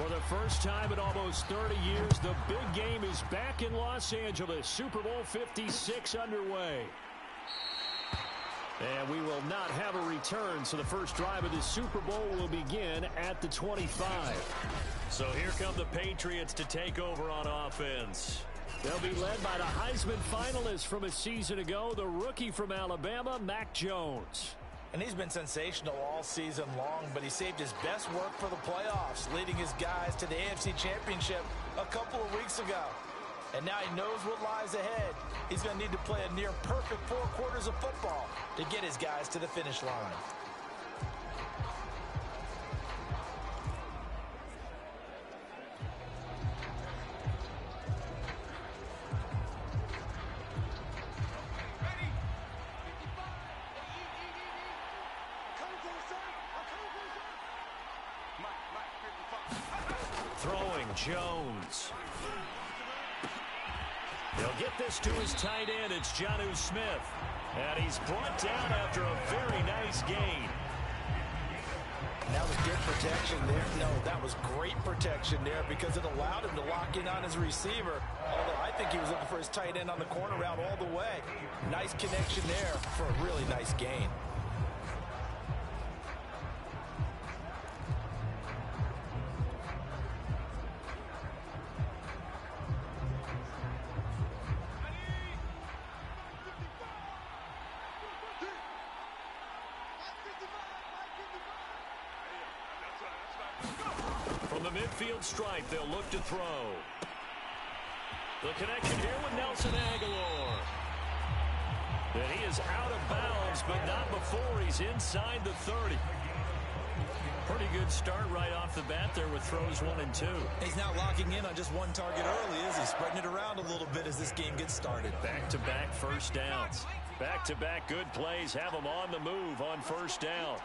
For the first time in almost 30 years, the big game is back in Los Angeles. Super Bowl 56 underway. And we will not have a return, so the first drive of the Super Bowl will begin at the 25. So here come the Patriots to take over on offense. They'll be led by the Heisman finalist from a season ago, the rookie from Alabama, Mac Jones. And he's been sensational all season long, but he saved his best work for the playoffs, leading his guys to the AFC Championship a couple of weeks ago. And now he knows what lies ahead. He's going to need to play a near-perfect 4 quarters of football to get his guys to the finish line. Throwing Jones. He'll get this to his tight end. It's Jonnu Smith. And he's brought down after a very nice gain. That was good protection there. No, that was great protection there because it allowed him to lock in on his receiver. Although I think he was looking for his tight end on the corner route all the way. Nice connection there for a really nice gain. From the midfield stripe, they'll look to throw. The connection here with Nelson Agholor. And he is out of bounds, but not before he's inside the 30. Pretty good start right off the bat there with throws 1 and 2. He's not locking in on just one target early, is he? Spreading it around a little bit as this game gets started. Back-to-back first downs. Back-to-back good plays have him on the move on first down.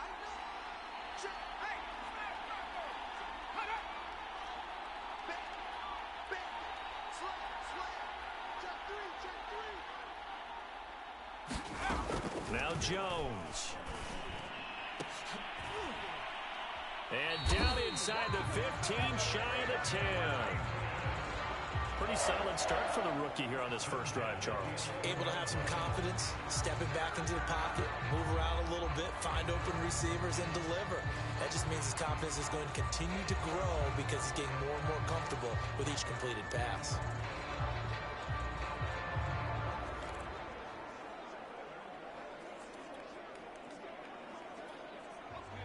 Now Jones. And down inside the 15, shy of the 10. Pretty solid start for the rookie here on this first drive, Charles. Able to have some confidence, stepping back into the pocket, move around a little bit, find open receivers, and deliver. That just means his confidence is going to continue to grow because he's getting more and more comfortable with each completed pass.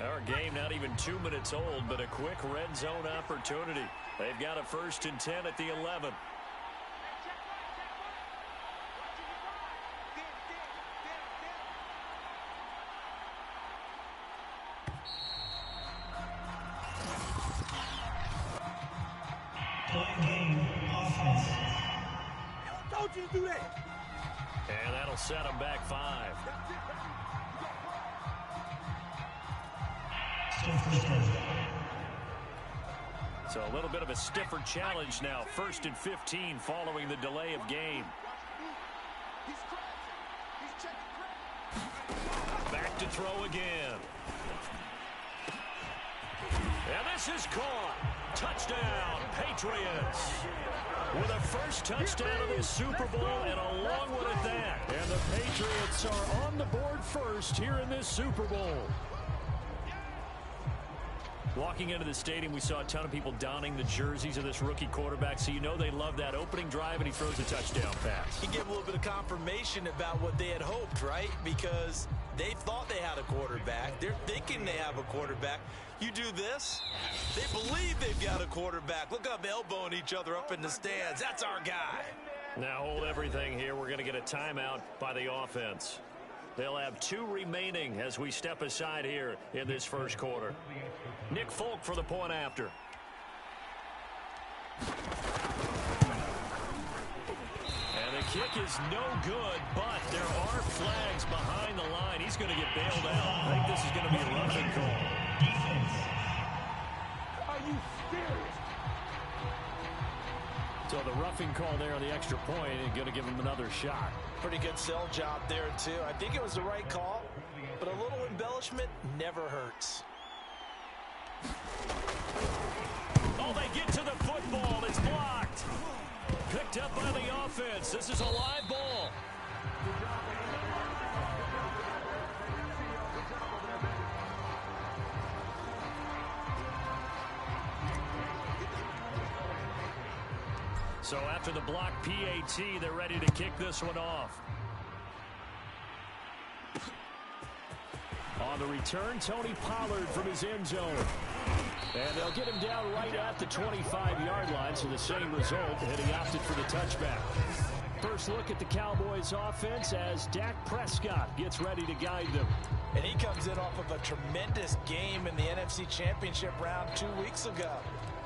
Our game not even 2 minutes old, but a quick red zone opportunity. They've got a 1st and 10 at the 11. Don't you do that. And that'll set them back 5. So a little bit of a stiffer challenge now. 1st and 15 following the delay of game. Back to throw again. And this is caught. Touchdown, Patriots. With a first touchdown of this Super Bowl and a long one at that. And the Patriots are on the board first here in this Super Bowl. Walking into the stadium, we saw a ton of people donning the jerseys of this rookie quarterback, so you know they love that opening drive, and he throws a touchdown pass. He gave a little bit of confirmation about what they had hoped, right? Because they thought they had a quarterback. They're thinking they have a quarterback. You do this, they believe they've got a quarterback. Look up, elbowing each other up in the stands. That's our guy. Now hold everything here. We're going to get a timeout by the offense. They'll have 2 remaining as we step aside here in this first quarter. Nick Folk for the point after. And the kick is no good, but there are flags behind the line. He's going to get bailed out. I think this is going to be a roughing call. Are you serious? So the roughing call there on the extra point is going to give him another shot. Pretty good sell job there, too. I think it was the right call, but a little embellishment never hurts. Oh, they get to the football. It's blocked. Picked up by the offense. This is a live ball. So after the block PAT, they're ready to kick this one off. On the return, Tony Pollard from his end zone. And they'll get him down right at the 25-yard line, so the same result, and he opted for the touchback. First look at the Cowboys offense as Dak Prescott gets ready to guide them. And he comes in off of a tremendous game in the NFC Championship round 2 weeks ago.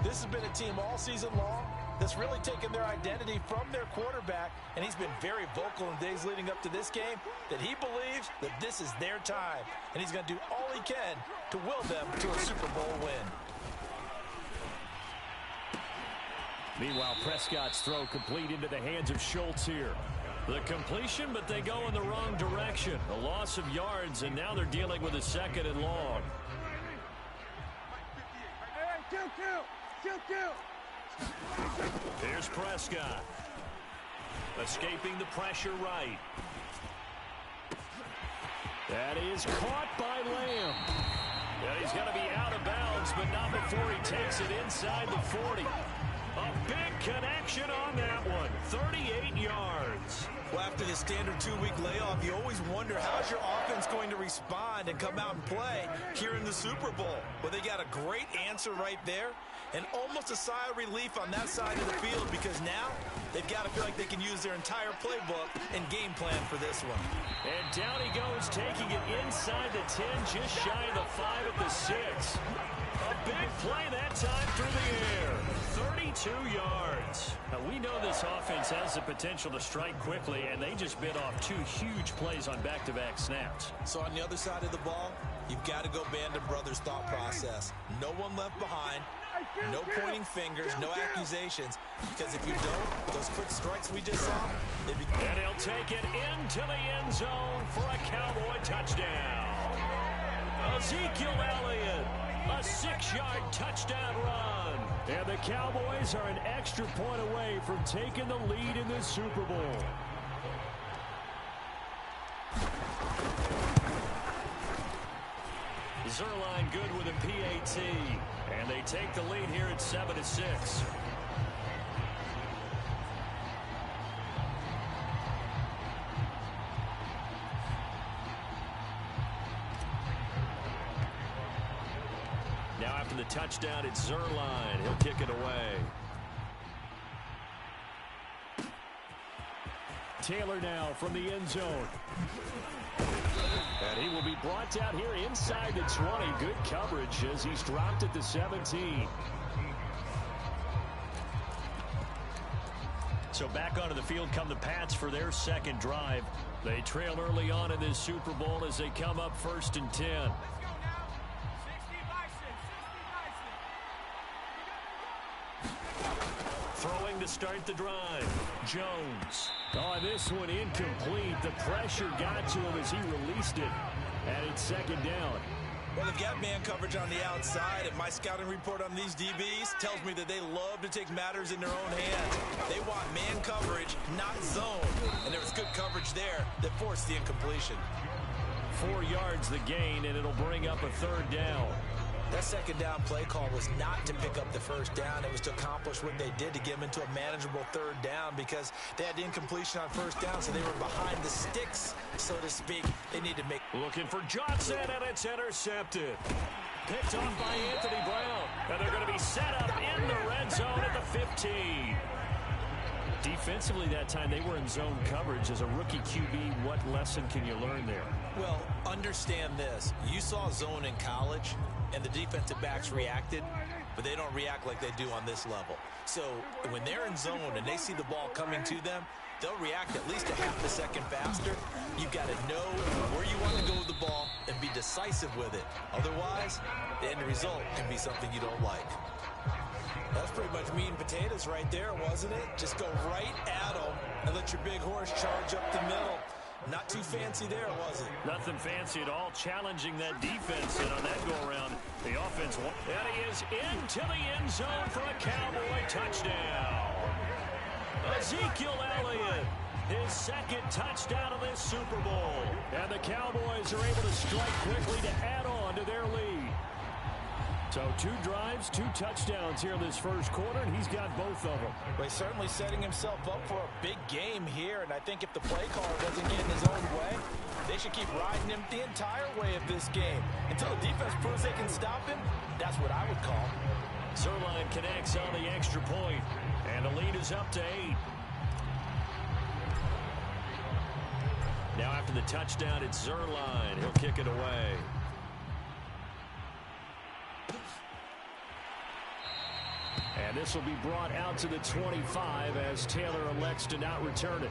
This has been a team all season long that's really taken their identity from their quarterback, and he's been very vocal in days leading up to this game that he believes that this is their time, and he's going to do all he can to will them to a Super Bowl win. Meanwhile, Prescott's throw complete into the hands of Schultz here. The completion, but they go in the wrong direction. A loss of yards, and now they're dealing with a 2nd and long. Hey, kill. Here's Prescott. Escaping the pressure right. That is caught by Lamb. And he's going to be out of bounds, but not before he takes it inside the 40. A big connection on that one. 38 yards. Well, after the standard 2-week layoff, you always wonder how's your offense going to respond and come out and play here in the Super Bowl. Well, they got a great answer right there and almost a sigh of relief on that side of the field because now they've got to feel like they can use their entire playbook and game plan for this one. And down he goes, taking it inside the 10, just shy of the 5 at the 6. A big play that time through the air. 32 yards. Now, we know this offense has the potential to strike quickly, and they just bit off 2 huge plays on back-to-back snaps. So on the other side of the ball, you've got to go Band of Brothers thought process. No one left behind. No pointing fingers, no accusations, because if you don't, those quick strikes we just saw, and he'll take it into the end zone for a Cowboy touchdown. Ezekiel Elliott, a 6-yard touchdown run. And the Cowboys are an extra point away from taking the lead in this Super Bowl. Zuerlein good with a PAT. And they take the lead here at 7-6. Now after the touchdown, it's Zuerlein. He'll kick it away. Taylor now from the end zone. And he will be brought down here inside the 20. Good coverage as he's dropped at the 17. So back onto the field come the Pats for their second drive. They trail early on in this Super Bowl as they come up 1st and 10. Throwing to start the drive. Jones. Oh, this one incomplete. The pressure got to him as he released it. And it's 2nd down. Well, they've got man coverage on the outside, and my scouting report on these DBs tells me that they love to take matters in their own hands. They want man coverage, not zone. And there was good coverage there that forced the incompletion. 4 yards the gain, and it'll bring up a 3rd down. That 2nd down play call was not to pick up the 1st down. It was to accomplish what they did to get them into a manageable 3rd down because they had the incompletion on 1st down, so they were behind the sticks, so to speak. They need to make... Looking for Johnson, and it's intercepted. Picked off by Anthony Brown. And they're going to be set up in the red zone at the 15. Defensively that time, they were in zone coverage. As a rookie QB, what lesson can you learn there? Well, understand this. You saw zone in college, and the defensive backs reacted, but they don't react like they do on this level. So when they're in zone and they see the ball coming to them, they'll react at least a half a second faster. You've got to know where you want to go with the ball and be decisive with it. Otherwise, the end result can be something you don't like. That's pretty much meat and potatoes right there, wasn't it? Just go right at them and let your big horse charge up the middle. Not too fancy there, was it? Nothing fancy at all. Challenging that defense in on that go-around. The offense, and he is into the end zone for a Cowboy touchdown. Ezekiel Elliott, his second touchdown of this Super Bowl. And the Cowboys are able to strike quickly to add on to their lead. So 2 drives, 2 touchdowns here in this first quarter, and he's got both of them. Well, he's certainly setting himself up for a big game here, and I think if the play caller doesn't get in his own way, they should keep riding him the entire way of this game. Until the defense proves they can stop him, that's what I would call. Zuerlein connects on the extra point, and the lead is up to 8. Now after the touchdown, it's Zuerlein. He'll kick it away. And this will be brought out to the 25 as Taylor elects to not return it.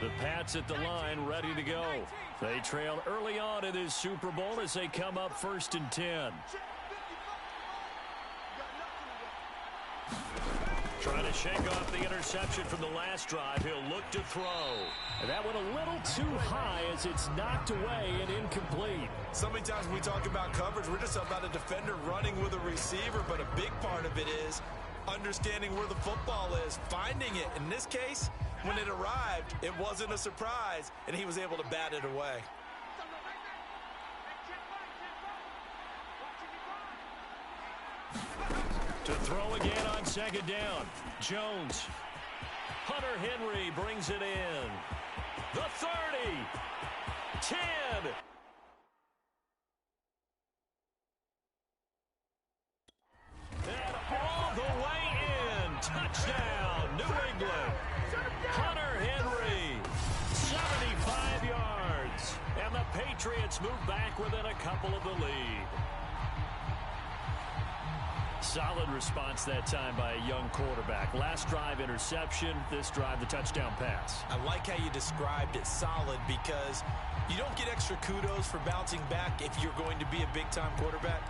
The Pats at the line, ready to go. They trail early on in this Super Bowl as they come up 1st and 10. Trying to shake off the interception from the last drive. He'll look to throw. And that went a little too high as it's knocked away and incomplete. So many times when we talk about coverage, we're just about a defender running with a receiver, but a big part of it is understanding where the football is, finding it. In this case, when it arrived, it wasn't a surprise, and he was able to bat it away. To throw again on 2nd down. Jones. Hunter Henry brings it in. The 30. 10. And all the way in. Touchdown, New England. Hunter Henry. 75 yards. And the Patriots move back within a couple of the lead. Solid response that time by a young quarterback. Last drive, interception. This drive, the touchdown pass. I like how you described it, solid, because you don't get extra kudos for bouncing back if you're going to be a big-time quarterback.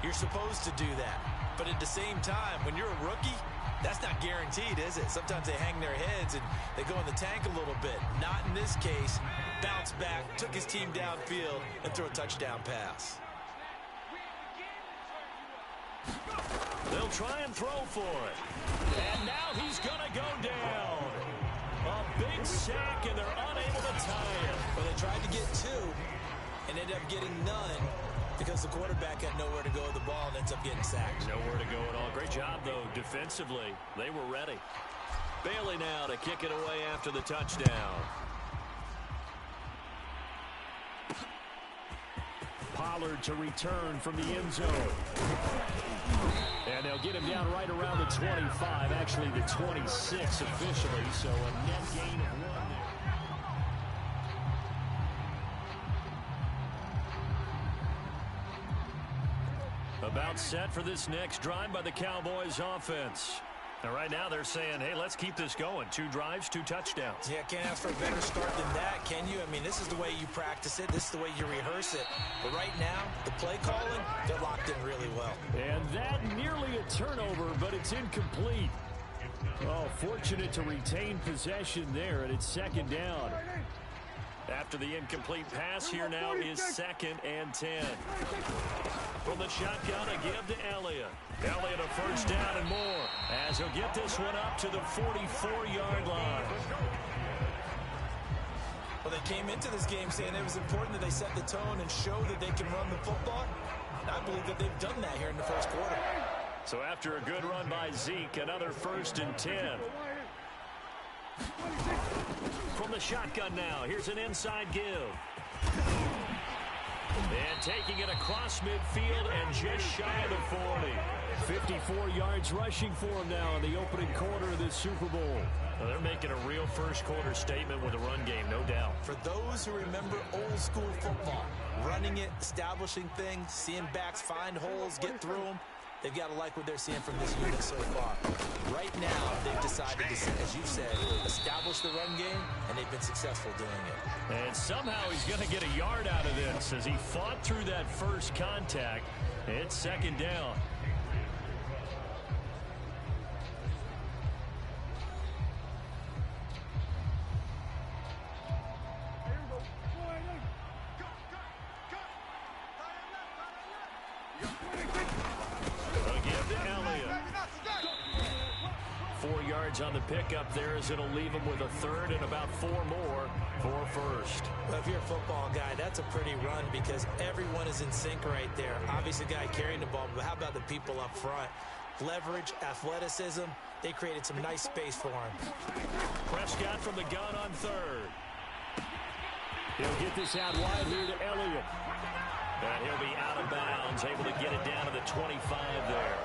You're supposed to do that. But at the same time, when you're a rookie, that's not guaranteed, is it? Sometimes they hang their heads and they go in the tank a little bit. Not in this case. Bounce back, took his team downfield, and threw a touchdown pass. They'll try and throw for it. And now he's going to go down. A big sack, and they're unable to tie it. Well, they tried to get 2 and ended up getting none because the quarterback had nowhere to go with the ball and ends up getting sacked. Nowhere to go at all. Great job, though, defensively. They were ready. Bailey now to kick it away after the touchdown. Pollard to return from the end zone. And they'll get him down right around the 25, actually the 26 officially, so a net gain of 1 there. About set for this next drive by the Cowboys offense. And right now they're saying, hey, let's keep this going. 2 drives, 2 touchdowns. Yeah, can't ask for a better start than that, can you? I mean, this is the way you practice it. This is the way you rehearse it. But right now, the play calling, they're locked in really well. And that nearly a turnover, but it's incomplete. Oh, fortunate to retain possession there, and it's 2nd down. After the incomplete pass, here now is 2nd and 10. From the shotgun, a give to Elliott. Elliott a 1st down and more as he'll get this one up to the 44-yard line. Well, they came into this game saying it was important that they set the tone and show that they can run the football. And I believe that they've done that here in the first quarter. So after a good run by Zeke, another 1st and 10. From the shotgun now, here's an inside give. And taking it across midfield and just shy of the 40. 54 yards rushing for him now in the opening quarter of this Super Bowl. Well, they're making a real first quarter statement with a run game, no doubt. For those who remember old school football, running it, establishing things, seeing backs find holes, get through them, They've got to like what they're seeing from this unit so far. Right now, they've decided to, as you've said, establish the run game, and they've been successful doing it. And somehow he's going to get a yard out of this as he fought through that first contact. It's second down. On the pickup there as it'll leave him with a third and about 4 more for first. Well, if you're a football guy, that's a pretty run because everyone is in sync right there. Obviously, the guy carrying the ball, but how about the people up front? Leverage, athleticism, they created some nice space for him. Prescott from the gun on third. He'll get this out wide here to Elliott. And he'll be out of bounds, able to get it down to the 25 there.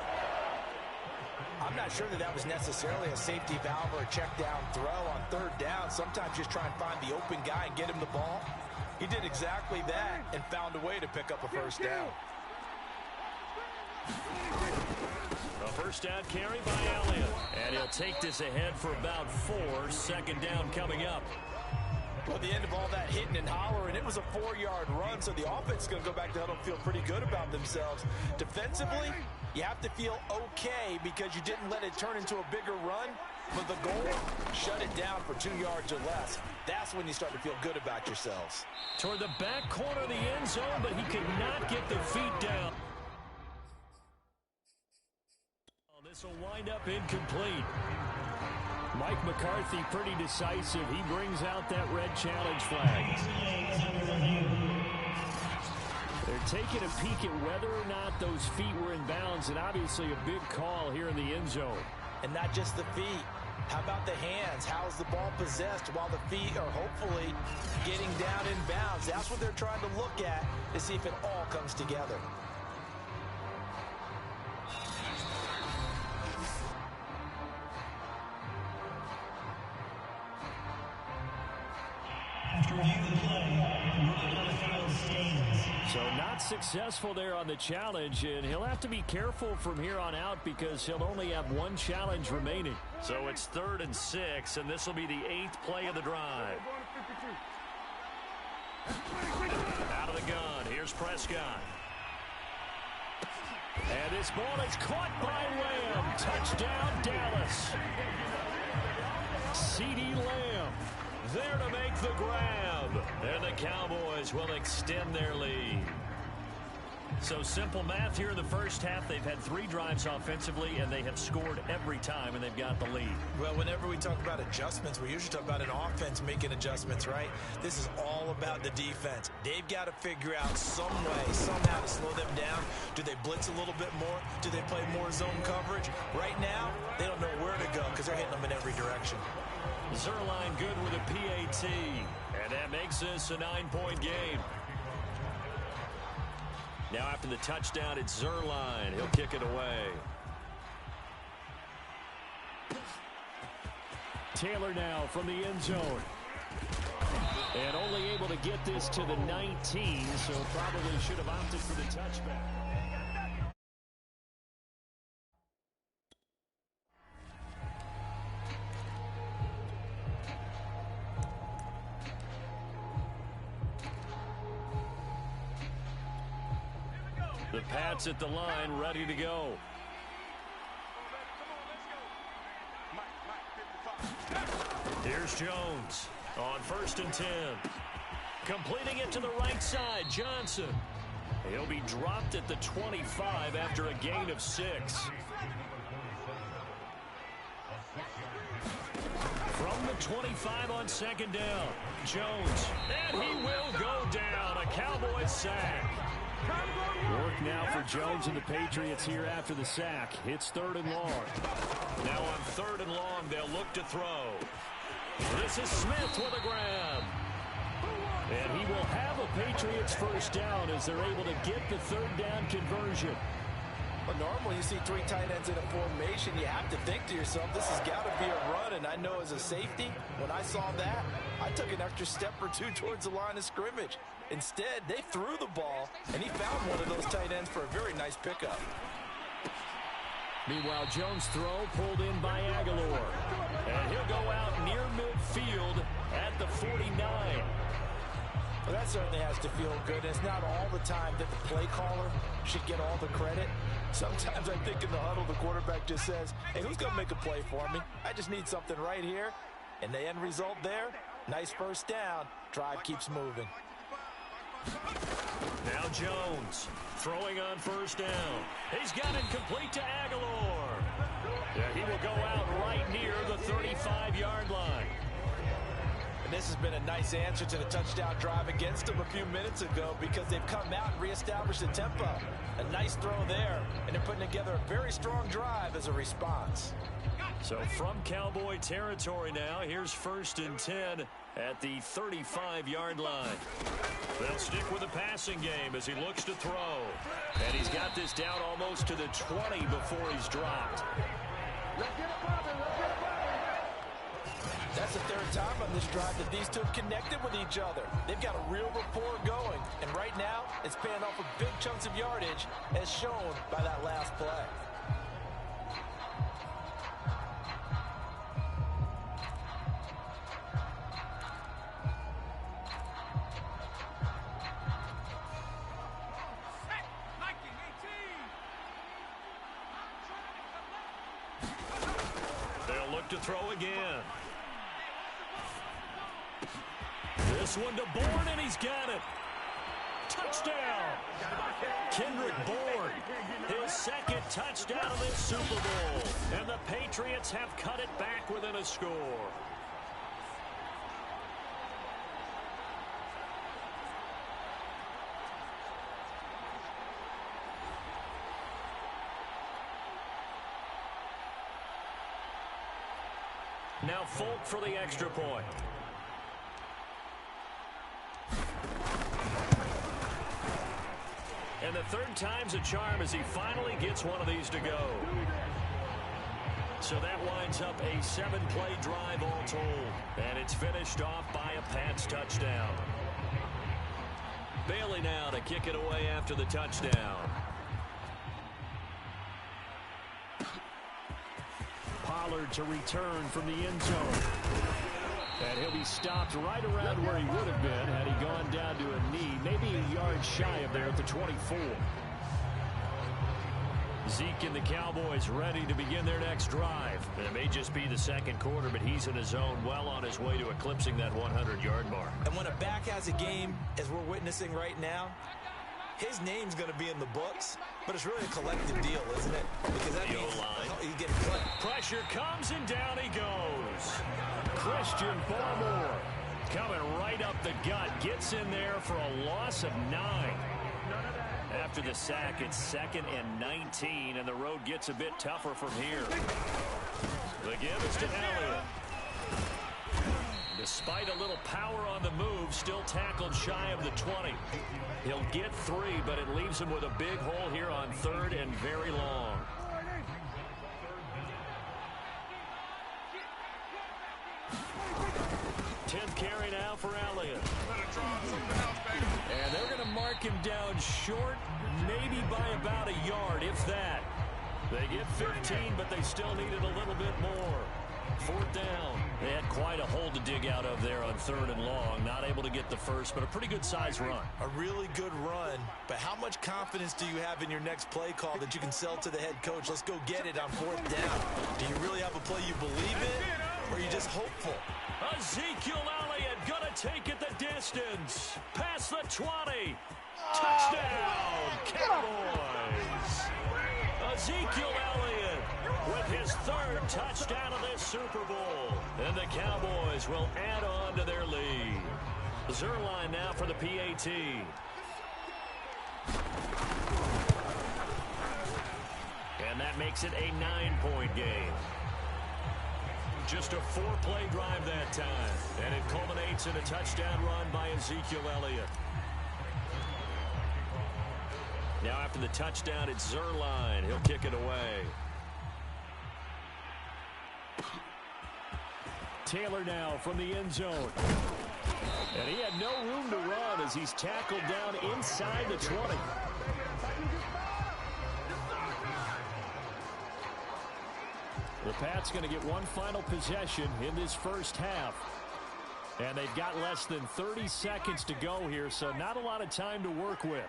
I'm not sure that was necessarily a safety valve or a check down throw on third down. Sometimes just try and find the open guy and get him the ball. He did exactly that and found a way to pick up a first down. A first down carry by Elliott. And he'll take this ahead for about 4. Second down coming up. Well, at the end of all that hitting and hollering, it was a 4-yard run, so the offense is going to go back to huddle and feel pretty good about themselves. Defensively, you have to feel okay because you didn't let it turn into a bigger run. But the goal, shut it down for 2 yards or less. That's when you start to feel good about yourselves. Toward the back corner of the end zone, but he could not get the feet down. This will wind up incomplete. Mike McCarthy pretty decisive. He brings out that red challenge flag. They're taking a peek at whether or not those feet were in bounds, and obviously a big call here in the end zone. And not just the feet. How about the hands? How's the ball possessed while the feet are hopefully getting down in bounds? That's what they're trying to look at to see if it all comes together. So not successful there on the challenge, and he'll have to be careful from here on out because he'll only have 1 challenge remaining. So it's 3rd and 6, and this will be the 8th play of the drive. Out of the gun, here's Prescott. And this ball is caught by Lamb. Touchdown, Dallas. CeeDee Lamb there to make the grab. And the Cowboys will extend their lead. So simple math here in the first half. They've had 3 drives offensively, and they have scored every time, and they've got the lead. Well, whenever we talk about adjustments, we usually talk about an offense making adjustments, right? This is all about the defense. They've got to figure out some way, somehow to slow them down. Do they blitz a little bit more? Do they play more zone coverage? Right now, they don't know where to go because they're hitting them in every direction. Zuerlein good with a PAT, and that makes this a 9-point game. Now after the touchdown, it's Zuerlein. He'll kick it away. Taylor now from the end zone. And only able to get this to the 19, so probably should have opted for the touchback. The Pats at the line, ready to go. Here's Jones on 1st and 10. Completing it to the right side, Johnson. He'll be dropped at the 25 after a gain of 6. From the 25 on 2nd down, Jones. And he will go down. A Cowboys sack. Work now for Jones and the Patriots here after the sack. It's 3rd and long. Now on 3rd and long, they'll look to throw. This is Smith with a grab. And he will have a Patriots first down as they're able to get the 3rd down conversion. But normally you see 3 tight ends in a formation, you have to think to yourself, this has got to be a run. And I know as a safety, when I saw that, I took an extra step or 2 towards the line of scrimmage. Instead, they threw the ball, and he found one of those tight ends for a very nice pickup. Meanwhile, Jones' throw pulled in by Aguilar. And he'll go out near midfield at the 49. Well, that certainly has to feel good. It's not all the time that the play caller should get all the credit. Sometimes I think in the huddle, the quarterback just says, hey, who's going to make a play for me? I just need something right here. And the end result there, nice first down. Drive keeps moving. Now Jones throwing on first down. He's got it complete to Aguilar. Yeah, he will go out right near the 35-yard line. And this has been a nice answer to the touchdown drive against them a few minutes ago because they've come out and reestablished the tempo. A nice throw there, and they're putting together a very strong drive as a response. So from Cowboy territory now, here's 1st and 10 at the 35-yard line. They'll stick with the passing game as he looks to throw. And he's got this down almost to the 20 before he's dropped. That's the third time on this drive that these two have connected with each other. They've got a real rapport going. And right now, it's paying off with big chunks of yardage as shown by that last play. They'll look to throw again. This one to Bourne, and he's got it. Touchdown. Kendrick Bourne, his second touchdown of this Super Bowl. And the Patriots have cut it back within a score. Now Folk for the extra point. And the third time's a charm as he finally gets one of these to go. So that winds up a 7-play drive all told. And it's finished off by a Pats touchdown. Bailey now to kick it away after the touchdown. Pollard to return from the end zone. And he'll be stopped right around where he would have been had he gone down to a knee, maybe a yard shy of there at the 24. Zeke and the Cowboys ready to begin their next drive. And it may just be the second quarter, but he's in his zone, well on his way to eclipsing that 100-yard mark. And when a back has a game, as we're witnessing right now, his name's going to be in the books, but it's really a collective deal, isn't it? Because that means he's getting played. Pressure comes, and down he goes. Christian Barmore coming right up the gut. Gets in there for a loss of 9. After the sack, it's 2nd and 19, and the road gets a bit tougher from here. The give is to Elliott. Despite a little power on the move, still tackled shy of the 20. He'll get 3, but it leaves him with a big hole here on 3rd and very long. Tenth carry now for Elliott. And they're going to mark him down short, maybe by about a yard, if that. They get 15, but they still needed a little bit more. 4th down. They had quite a hole to dig out of there on 3rd and long. Not able to get the first, but a pretty good size run. A really good run, but how much confidence do you have in your next play call that you can sell to the head coach? Let's go get it on 4th down. Do you really have a play you believe in, or are you just hopeful? Ezekiel Elliott gonna take it the distance. Past the 20. Touchdown, Cowboys. Ezekiel Elliott with his 3rd touchdown of this Super Bowl. And the Cowboys will add on to their lead. Zuerlein now for the PAT. And that makes it a 9-point game. Just a 4-play drive that time. And it culminates in a touchdown run by Ezekiel Elliott. Now after the touchdown, it's Zuerlein. He'll kick it away. Taylor now from the end zone. And he had no room to run as he's tackled down inside the 20. The Pats going to get one final possession in this first half. And they've got less than 30 seconds to go here, so not a lot of time to work with.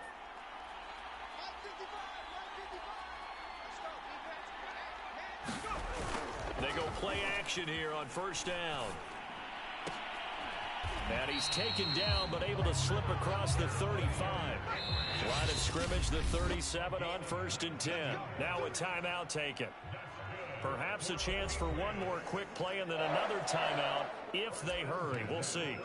They go play action here on first down. And he's taken down, but able to slip across the 35. Line of scrimmage, the 37 on 1st and 10. Now a timeout taken. Perhaps a chance for one more quick play and then another timeout if they hurry. We'll see.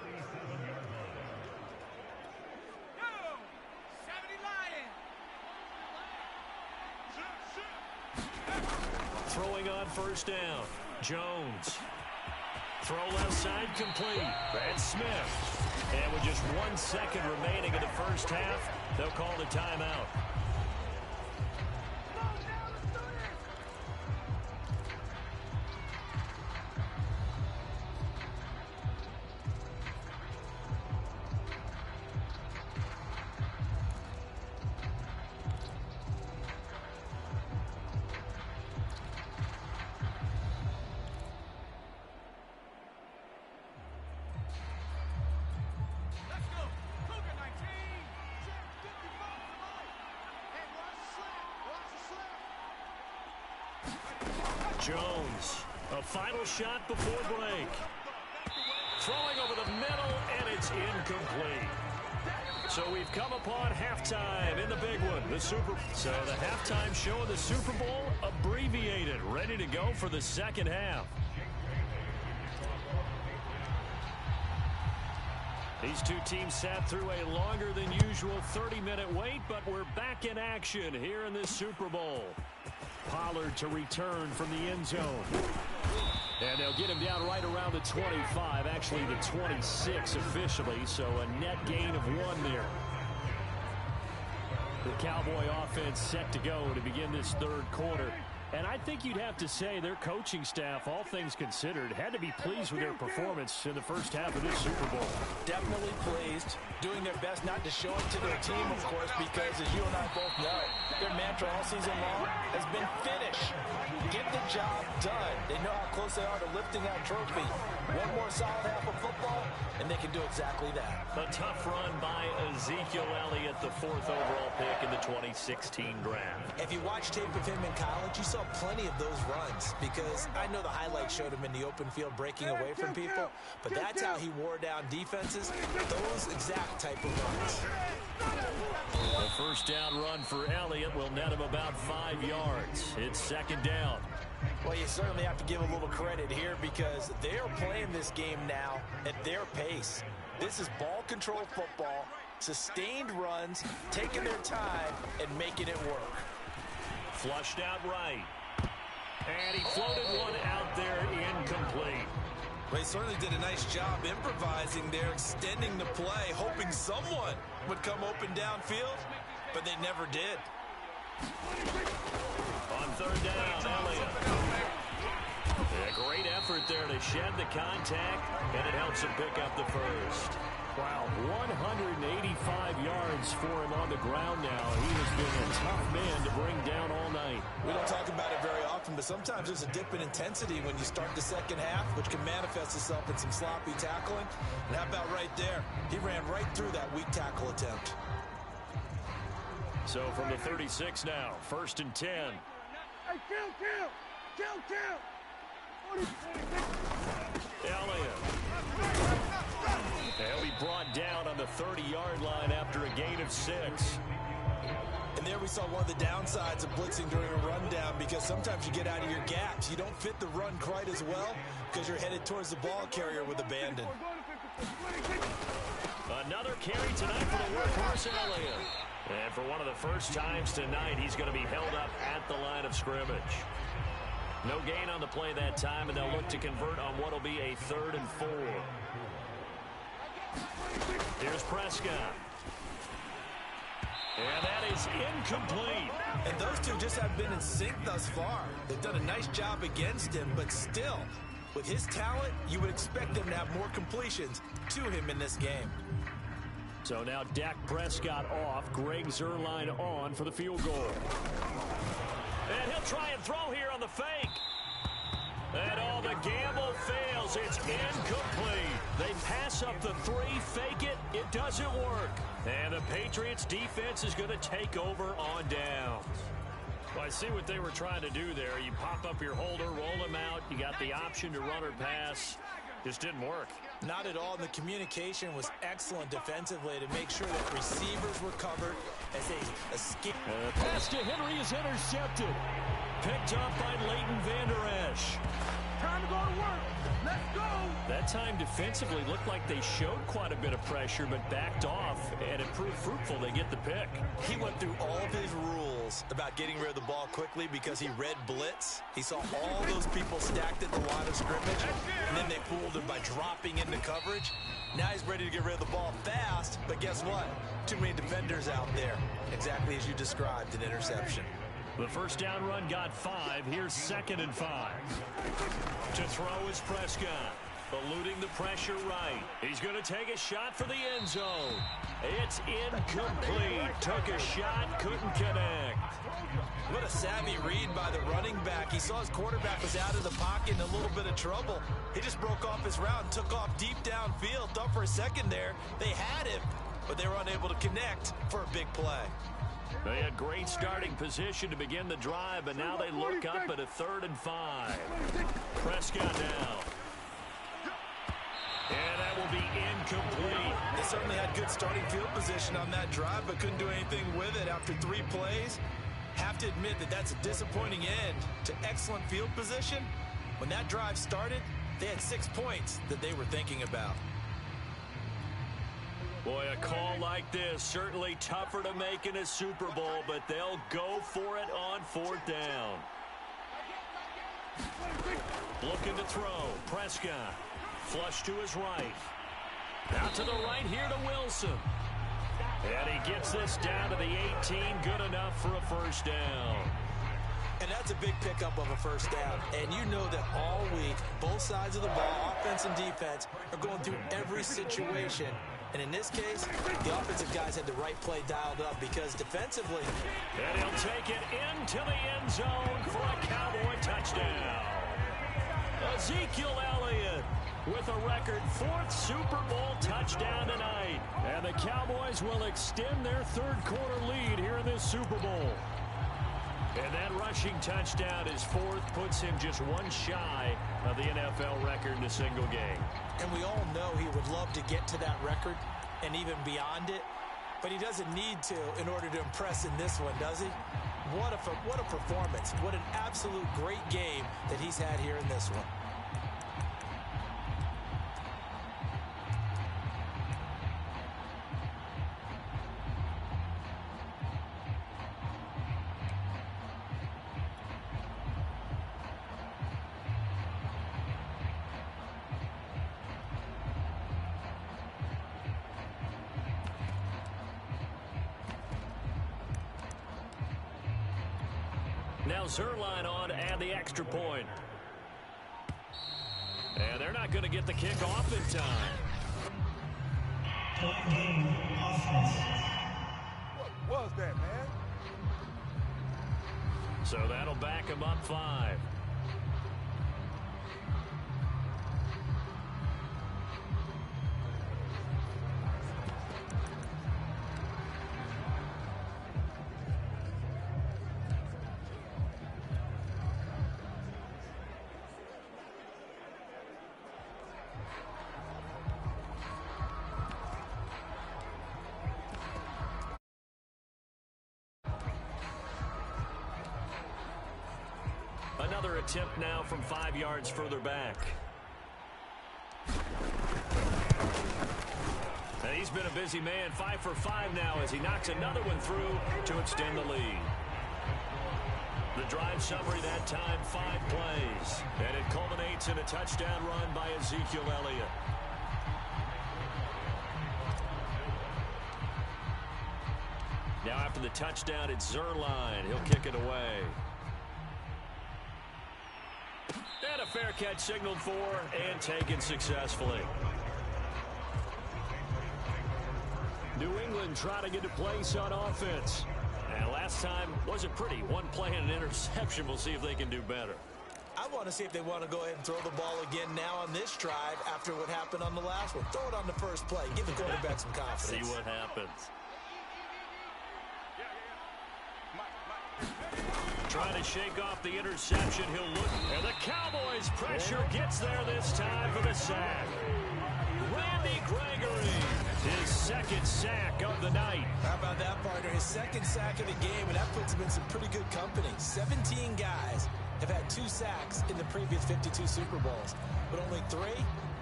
Throwing on first down. Jones. Throw left side complete. Brad Smith. And with just 1 second remaining in the first half, they'll call the timeout. Jones, a final shot before break. Throwing over the middle, and it's incomplete. So we've come upon halftime in the big one, the Super Bowl. So the halftime show of the Super Bowl abbreviated, ready to go for the second half. These two teams sat through a longer than usual 30-minute wait, but we're back in action here in this Super Bowl. Pollard to return from the end zone. And they'll get him down right around the 25, actually the 26 officially, so a net gain of 1 there. The Cowboy offense set to go to begin this third quarter. And I think you'd have to say their coaching staff, all things considered, had to be pleased with their performance in the first half of this Super Bowl. Definitely pleased. Doing their best not to show it to their team, of course, because as you and I both know, their mantra all season long has been finish. Get the job done. They know how close they are to lifting that trophy. One more solid half of football, and they can do exactly that. A tough run by Ezekiel Elliott, the 4th overall pick in the 2016 draft. If you watch tape of him in college, you saw plenty of those runs, because I know the highlights showed him in the open field breaking away from people, but that's how he wore down defenses, those exact type of runs. The first down run for Elliott will net him about 5 yards. It's second down. Well, you certainly have to give a little credit here because they're playing this game now at their pace. This is ball control football, sustained runs, taking their time and making it work. Flushed out right. And he floated one out there incomplete. Well, he certainly did a nice job improvising there, extending the play, hoping someone would come open downfield, but they never did. On third down, Elliott. A great effort there to shed the contact, and it helps him pick up the first. Wow, 185 yards for him on the ground now. He has been a tough man to bring down all night. We don't talk about it very often, but sometimes there's a dip in intensity when you start the second half, which can manifest itself in some sloppy tackling. And how about right there? He ran right through that weak tackle attempt. So from the 36 now, 1st and 10. Hey, kill! Elliott. He'll be brought down on the 30-yard line after a gain of 6. And there we saw one of the downsides of blitzing during a rundown, because sometimes you get out of your gaps. You don't fit the run quite as well because you're headed towards the ball carrier with abandon. Another carry tonight for the workhorse Elliott. And for one of the first times tonight, he's going to be held up at the line of scrimmage. No gain on the play that time, and they'll look to convert on what will be a 3rd and 4. Here's Prescott. And that is incomplete. And those two just have been in sync thus far. They've done a nice job against him, but still, with his talent, you would expect them to have more completions to him in this game. So now Dak Prescott off, Greg Zuerlein on for the field goal. And he'll try and throw here on the fake. And all the gamble fails. It's incomplete. They pass up the three, fake it. It doesn't work. And the Patriots defense is going to take over on downs. Well, I see what they were trying to do there. You pop up your holder, roll him out. You got the option to run or pass. Just didn't work. Not at all. The communication was excellent defensively to make sure that receivers were covered as they escaped. Pass to Henry is intercepted. Picked up by Leighton Vander Esch. Time to go to work. Let's go. That time defensively looked like they showed quite a bit of pressure but backed off, and it proved fruitful. They get the pick. He went through all of his rules about getting rid of the ball quickly because he read blitz. He saw all those people stacked at the line of scrimmage, and then they fooled him by dropping into coverage. Now he's ready to get rid of the ball fast, but guess what? Too many defenders out there. Exactly as you described, an interception. The first down run got 5. Here's 2nd and 5. To throw is Prescott. Eluding the pressure right. He's going to take a shot for the end zone. It's incomplete. Took a shot, couldn't connect. What a savvy read by the running back. He saw his quarterback was out of the pocket in a little bit of trouble. He just broke off his route and took off deep downfield. Thought for a second there they had him, but they were unable to connect for a big play. They had great starting position to begin the drive, but now they look up at a 3rd and 5. Prescott now. And that will be incomplete. They certainly had good starting field position on that drive, but couldn't do anything with it after 3 plays. Have to admit that that's a disappointing end to excellent field position. When that drive started, they had 6 points that they were thinking about. Boy, a call like this, certainly tougher to make in a Super Bowl, but they'll go for it on 4th down. Looking to throw. Prescott. Flush to his right. Out to the right here to Wilson. And he gets this down to the 18. Good enough for a first down. And that's a big pickup of a first down. And you know that all week, both sides of the ball, offense and defense, are going through every situation. And in this case, the offensive guys had the right play dialed up because defensively. And he'll take it into the end zone for a Cowboy touchdown. Ezekiel Elliott with a record 4th Super Bowl touchdown tonight. And the Cowboys will extend their 3rd quarter lead here in this Super Bowl. And that rushing touchdown, his 4th, puts him just 1 shy of the NFL record in a single game. And we all know he would love to get to that record and even beyond it, but he doesn't need to in order to impress in this one, does he? What a performance. What an absolute great game that he's had here in this one. Now Zuerlein on to add the extra point. And they're not going to get the kick off in time. What was that, man? So that'll back him up 5. Another attempt now from 5 yards further back. And he's been a busy man, 5 for 5 now as he knocks another one through to extend the lead. The drive summary that time, 5 plays. And it culminates in a touchdown run by Ezekiel Elliott. Now after the touchdown, it's Zuerlein. He'll kick it away. And a fair catch signaled for and taken successfully. New England trying to get to place on offense. And last time wasn't pretty. 1 play and an interception. We'll see if they can do better. I want to see if they want to go ahead and throw the ball again now on this drive after what happened on the last one. Throw it on the first play. Give the quarterback some confidence. See what happens. Trying to shake off the interception. He'll look. And the Cowboys' pressure gets there this time for the sack. Randy Gregory, his second sack of the night. How about that, partner? His second sack of the game, and that puts him in some pretty good company. 17 guys have had 2 sacks in the previous 52 Super Bowls, but only 3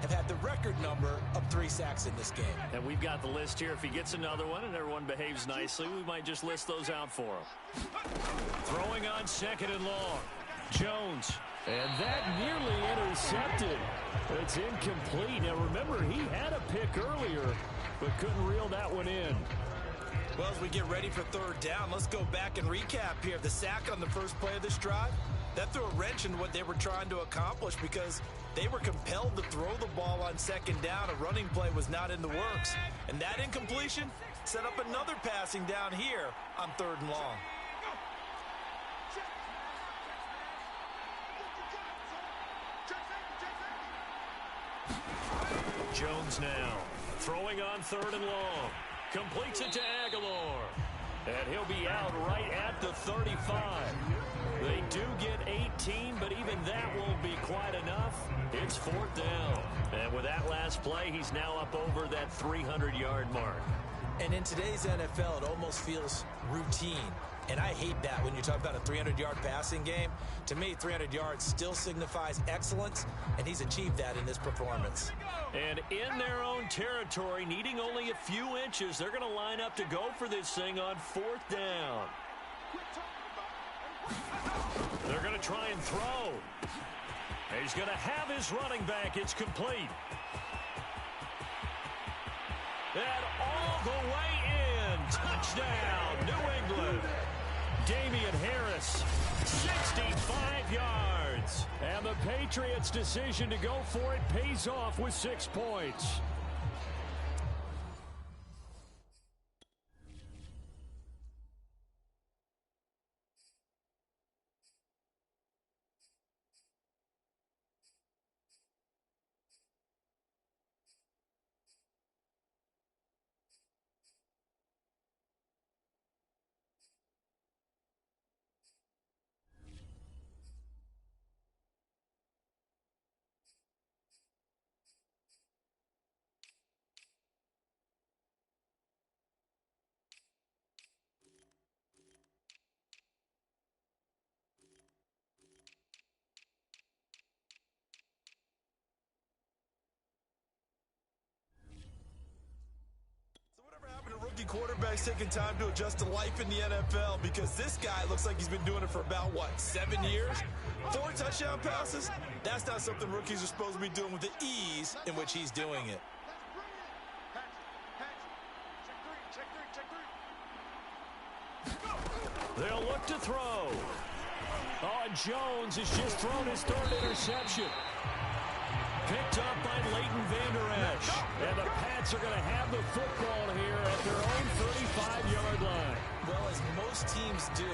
have had the record number of 3 sacks in this game. And we've got the list here. If he gets another one and everyone behaves nicely, we might just list those out for him. Throwing on 2nd and long. Jones. And that nearly intercepted. It's incomplete. Now remember, he had a pick earlier, but couldn't reel that one in. Well, as we get ready for 3rd down, let's go back and recap here. The sack on the first play of this drive, that threw a wrench in what they were trying to accomplish because they were compelled to throw the ball on 2nd down. A running play was not in the works. And that incompletion set up another passing down here on 3rd and long. Jones now. Throwing on 3rd and long. Completes it to Aguilar. And he'll be out right at the 35. They do get 18, but even that won't be quite enough. It's 4th down. And with that last play, he's now up over that 300-yard mark. And in today's NFL, it almost feels routine. And I hate that when you talk about a 300-yard passing game. To me, 300 yards still signifies excellence, and he's achieved that in this performance. And in their own territory, needing only a few inches, they're going to line up to go for this thing on 4th down. They're going to try and throw. He's going to have his running back. It's complete. And all the way in. Touchdown, New England. Damian Harris, 65 yards. And the Patriots' decision to go for it pays off with 6 points. Quarterbacks taking time to adjust to life in the NFL because this guy looks like he's been doing it for about, 7 years? 4 touchdown passes? That's not something rookies are supposed to be doing with the ease in which he's doing it. They'll look to throw. Oh, Jones has just thrown his 3rd interception. Picked up by Leighton Vander Esch. And the Pats are going to have the football here at their own 35-yard line. Well, as most teams do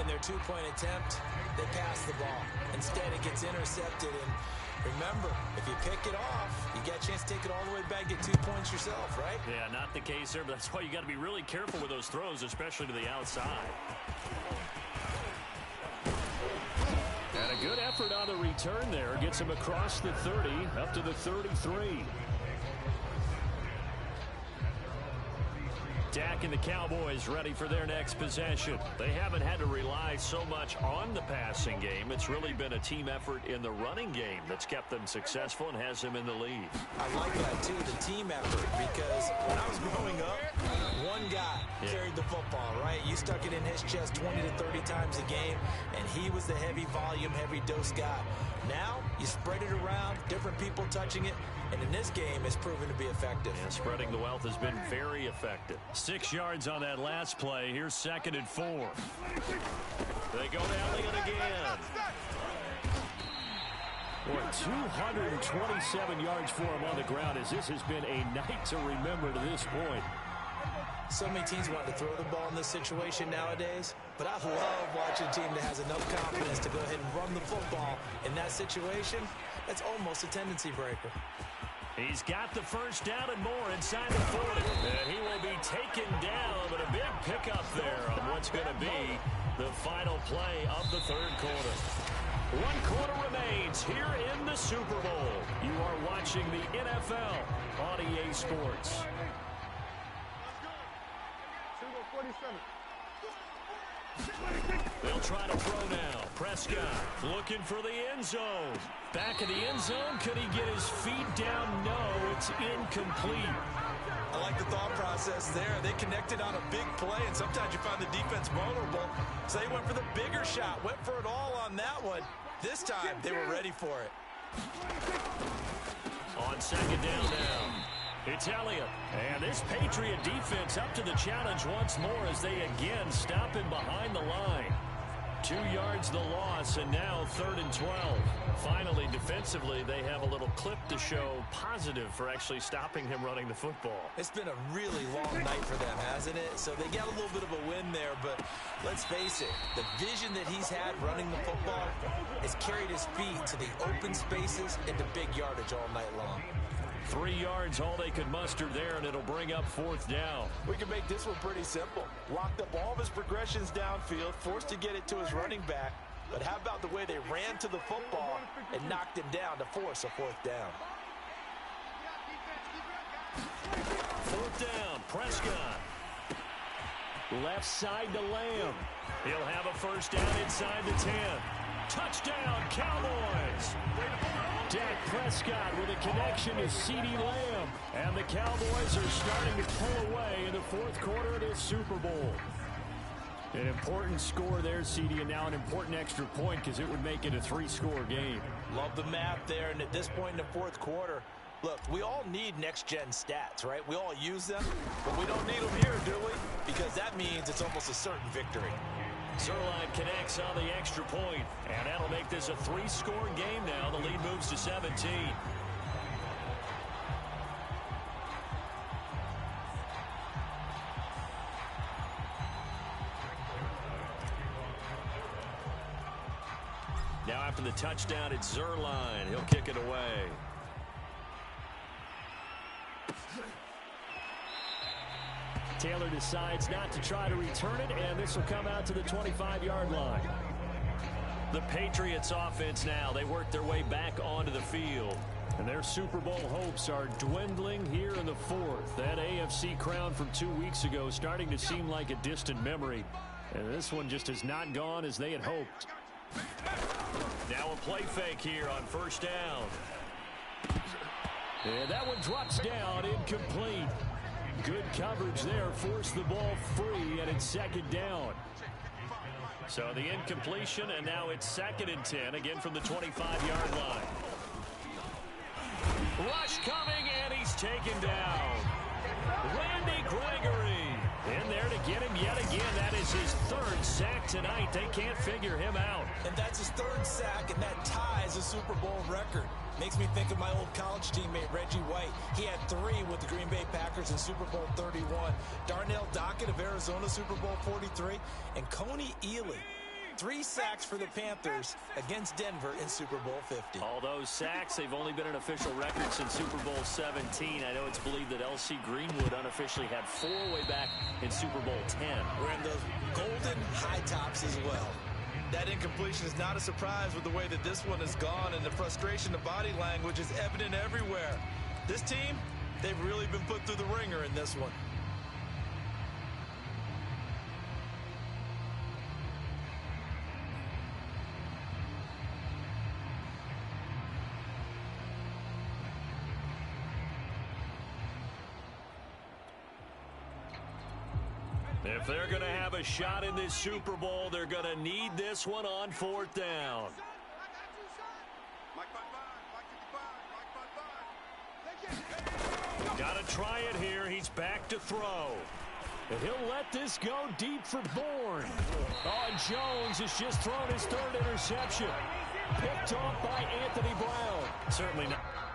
in their 2-point attempt, they pass the ball. Instead, it gets intercepted. And remember, if you pick it off, you get a chance to take it all the way back, get 2 points yourself, right? Yeah, not the case there, but that's why you got to be really careful with those throws, especially to the outside. And a good effort on the return there. Gets him across the 30, up to the 33. Dak and the Cowboys ready for their next possession. They haven't had to rely so much on the passing game. It's really been a team effort in the running game that's kept them successful and has them in the lead. I like that, too, the team effort, because when I was growing up, one guy carried the football, right? You stuck it in his chest 20 to 30 times a game, and he was the heavy volume, heavy dose guy. Now, you spread it around, different people touching it, and in this game, it's proven to be effective. And spreading the wealth has been very effective. 6 yards on that last play. Here's 2nd and 4. They go to Elliott again. Boy, 227 yards for him on the ground, as this has been a night to remember to this point. So many teams want to throw the ball in this situation nowadays. but I love watching a team that has enough confidence to go ahead and run the football. In that situation, that's almost a tendency breaker. He's got the first down and more inside the 40. And he will be taken down, but a big pickup there on what's going to be the final play of the third quarter. 1 quarter remains here in the Super Bowl. You are watching the NFL on EA Sports. They'll try to throw now. Prescott looking for the end zone. Back in the end zone. Could he get his feet down? No, it's incomplete. I like the thought process there. They connected on a big play, and sometimes you find the defense vulnerable. So they went for the bigger shot, went for it all on that one. This time, they were ready for it. On second down now, it's Elliott. And this Patriot defense up to the challenge once more as they again stop him behind the line. 2 yards the loss, and now 3rd and 12. Finally, defensively, they have a little clip to show positive for actually stopping him running the football. It's been a really long night for them, hasn't it? So they got a little bit of a win there, but let's face it, the vision that he's had running the football has carried his feet to the open spaces and to big yardage all night long. 3 yards, all they could muster there, and it'll bring up 4th down. We can make this one pretty simple. Locked up all of his progressions downfield, forced to get it to his running back. But how about the way they ran to the football and knocked him down to force a 4th down? 4th down, Prescott. Left side to Lamb. He'll have a first down inside the 10. Touchdown, Cowboys. Dak Prescott with a connection to CeeDee Lamb. And the Cowboys are starting to pull away in the 4th quarter of this Super Bowl. An important score there, CeeDee, and now an important extra point because it would make it a 3-score game. Love the math there, and at this point in the 4th quarter, look, we all need next-gen stats, right? We all use them, but we don't need them here, do we? Because that means it's almost a certain victory. Zuerlein connects on the extra point, and that'll make this a 3-score game now. The lead moves to 17. Now after the touchdown, it's Zuerlein. He'll kick it away. Taylor decides not to try to return it, and this will come out to the 25-yard line. The Patriots offense now, they work their way back onto the field. And their Super Bowl hopes are dwindling here in the 4th. That AFC crown from 2 weeks ago starting to seem like a distant memory. And this one just has not gone as they had hoped. Now a play fake here on first down. And that one drops down, incomplete. Good coverage there, forced the ball free, and it's second down. So the incompletion, and now it's 2nd and 10, again from the 25-yard line. Rush coming, and he's taken down. Randy Gregory in there to get him yet again. That is his 3rd sack tonight. They can't figure him out. And that's his 3rd sack, and that ties a Super Bowl record. Makes me think of my old college teammate, Reggie White. He had 3 with the Green Bay Packers in Super Bowl 31. Darnell Dockett of Arizona, Super Bowl 43. And Coney Ealy, 3 sacks for the Panthers against Denver in Super Bowl 50. All those sacks, they've only been an official record since Super Bowl 17. I know it's believed that L.C. Greenwood unofficially had 4 way back in Super Bowl 10. We're in those golden high tops as well. That incompletion is not a surprise with the way that this one has gone, and the frustration of body language is evident everywhere. This team, they've really been put through the ringer in this one. If they're going to have a shot in this Super Bowl, they're going to need this one on 4th down. Got to try it here. He's back to throw. And he'll let this go deep for Bourne. Oh, Jones has just thrown his 3rd interception. Picked off by Anthony Brown. Certainly not.